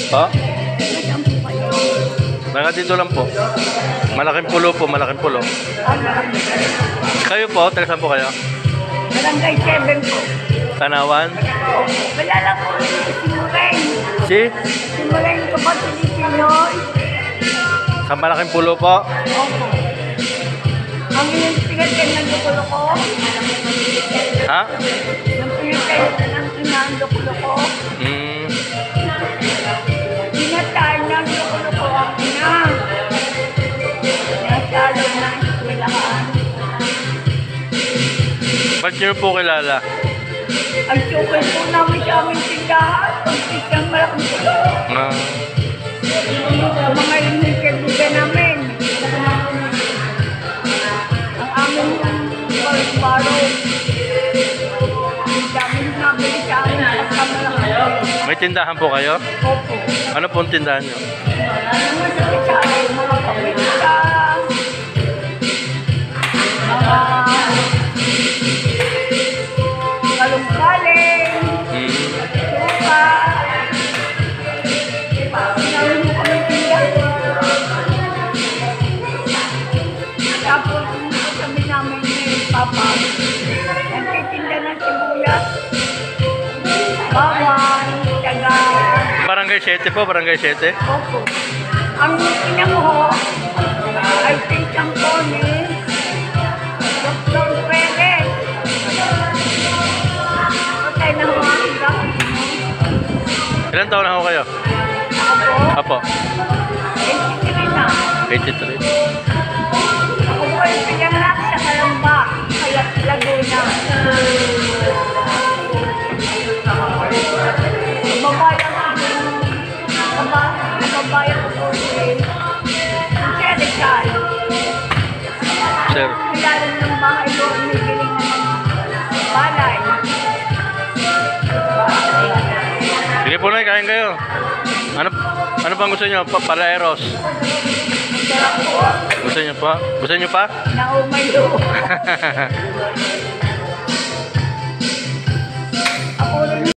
Po? Saan po kayo? Baka dito lang po. Malaking pulo po, malaking pulo. Kayo po, taga saan po kayo? Barangay 7 po. Tanawan? Wala lang po. Simulain. Si? Simulain ko pa si Pinoy. Sa malaking pulo po? Opo. Ang inyong pinagyan ng lukulo ko. Ha? Ang pinagyan ng inang lukulo ko. Pinatay ng lukulo ko ang ina. Nasalo na eskwelahan. Ba't nyo po kilala? Ang sukay po namin sa aming tindahan. Ang isang malaking pulo. Ang mga inyong kaibigan namin. Ang aming baro-baro. Ang dami nabili sa amin pagkamalaki. May tindahan po kayo? Opo. Ano pong tindahan nyo? Ang masakit sa amin, mga pamilya. Mga kalungkaling. Suka. Sinawin mo kami tindahan. Tapos, sabi namin ni Papa, nagtitinda ng sibuyas, bawang, taga, Barangay 7 po, Barangay 7. opo. Ang pinanguho ay pinsang po ni Dr. Perez. Patay na mga hanggang. Ilan taon na ho kayo? Ako, Apo, 83 na. 83. Ako po ay pinanganak sa Kalamba, Laguna. Kababayan ko si Rizal. Sir, Ilalim ng bahay doon, umigiling ng balay. sige po na, kain kayo. Ano pang gusto nyo? Palaeros. Masarap po. Gusto nyo pa? Gusto nyo pa? Naumayo.